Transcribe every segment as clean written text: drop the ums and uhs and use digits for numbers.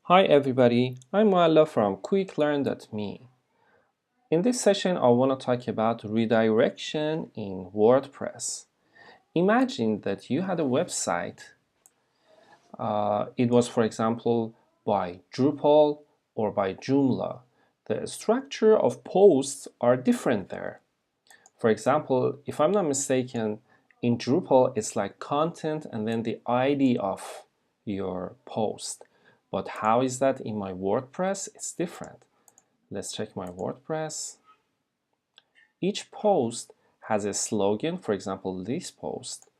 Hi everybody, I'm Mualla from quicklearn.me. In this session, I want to talk about redirection in WordPress. Imagine that you had a website. It was, for example, by Drupal or by Joomla. The structure of posts are different there. For example, if I'm not mistaken, in Drupal, it's like content and then the ID of your post. But how is that in my WordPress? It's different. Let's check my WordPress. Each post has a slogan, for example, this post,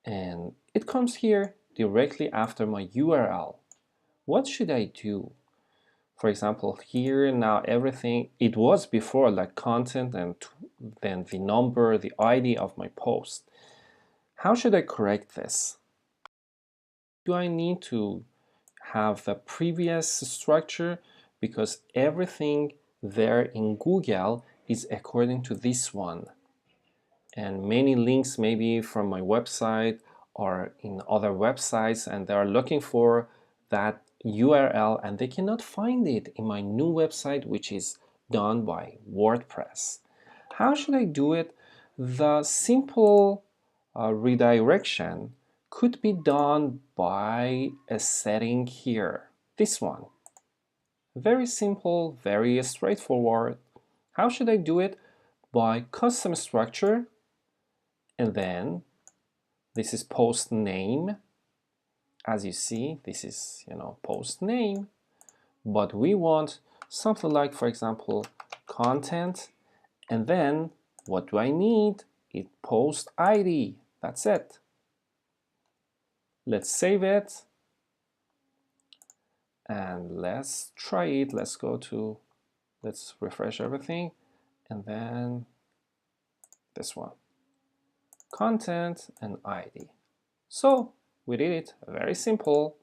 and it comes here directly after my URL. What should I do? For example, here now everything, it was before like content and then the number, the ID of my post. How should I correct this? Do I need to have the previous structure because everything there in Google is according to this one, and many links maybe from my website are in other websites and they are looking for that URL and they cannot find it in my new website, which is done by WordPress. How should I do it? The simple redirection could be done by a setting here, this one. Very simple, very straightforward. How should I do it? By custom structure, and then this is post name. As you see, this is, post name, but we want something like, for example, content, and then what do I need? It post ID. That's it. Let's save it and let's try it. Let's refresh everything, and then this one, content and ID. So we did it, very simple.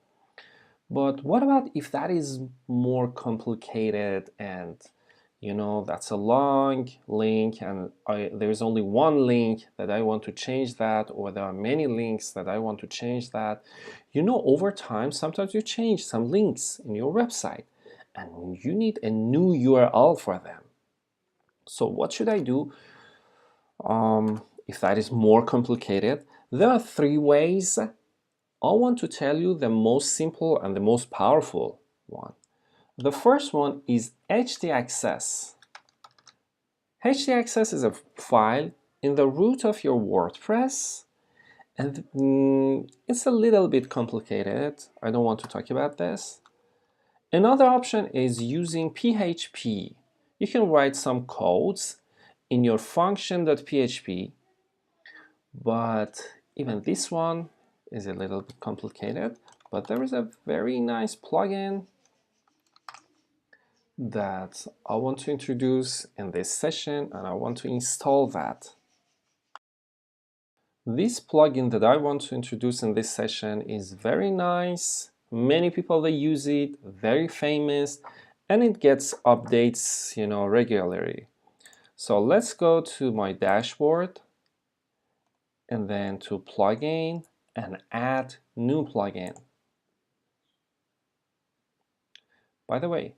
But what about if that is more complicated and that's a long link and there's only one link that I want to change that, or there are many links that I want to change that. Over time, sometimes you change some links in your website and you need a new URL for them. So what should I do if that is more complicated? There are three ways. I want to tell you the most simple and the most powerful one. The first one is htaccess. htaccess is a file in the root of your WordPress, and it's a little bit complicated. I don't want to talk about this. Another option is using PHP. You can write some codes in your function.php, but even this one is a little bit complicated. But there is a very nice plugin that I want to introduce in this session, and I want to install that. This plugin that I want to introduce in this session is very nice. Many people they use it, very famous, and it gets updates, regularly. So let's go to my dashboard and then to plugin and add new plugin. By the way,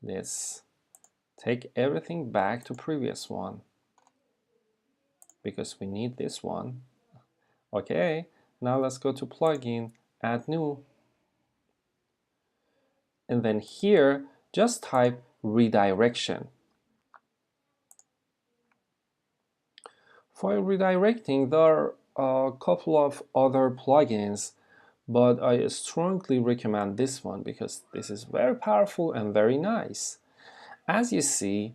let's take everything back to previous one, because we need this one. Okay, now let's go to plugin, add new. And then here, just type redirection. For redirecting, there are a couple of other plugins, but I strongly recommend this one because this is very powerful and very nice. As you see,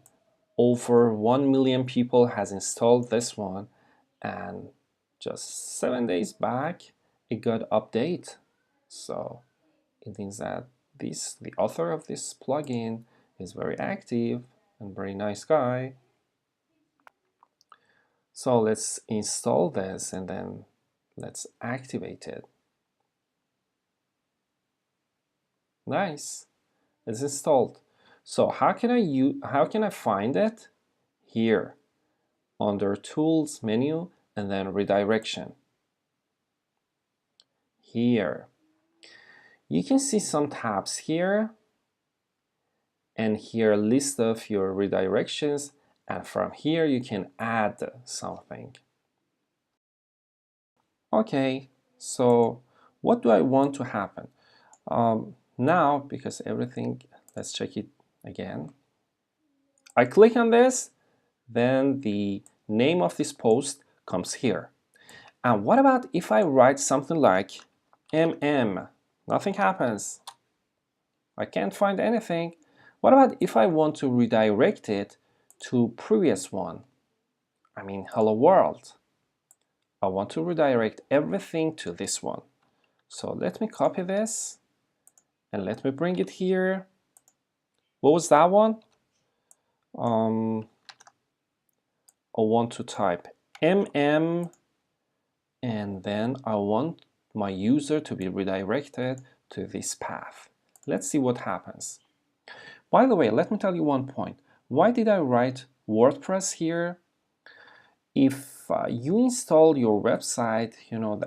over 1 million people has installed this one, and just 7 days back it got update. So it means that the author of this plugin is very active and very nice guy. So let's install this and then let's activate it. Nice, it's installed. So how can I find it? Here under Tools menu and then Redirection. Here You can see some tabs here, and here a list of your redirections, and from here you can add something. Okay, so what do I want to happen? Now, because everything, let's check it again. I click on this, then the name of this post comes here. And what about if I write something like MM? Nothing happens. I can't find anything. What about if I want to redirect it to previous one? I mean, hello world. I want to redirect everything to this one. So let me copy this and let me bring it here. What was that one? I want to type MM, and then I want my user to be redirected to this path. Let's see what happens. By the way, let me tell you one point. Why did I write WordPress here? If you install your website,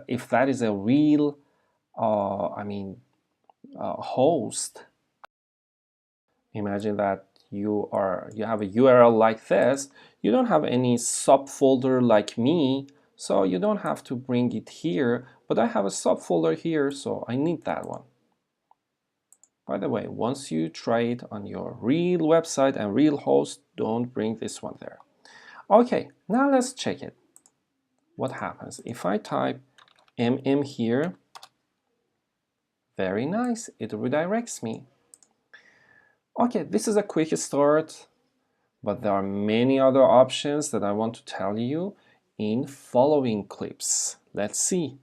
if that is a real, host, imagine that you have a URL like this. You don't have any subfolder like me, so you don't have to bring it here, but I have a subfolder here, so I need that one. By the way, once you try it on your real website and real host, don't bring this one there. Okay, now let's check it. What happens if I type MM here? Very nice, it redirects me. Okay, this is a quick start, but there are many other options that I want to tell you in following clips. Let's see.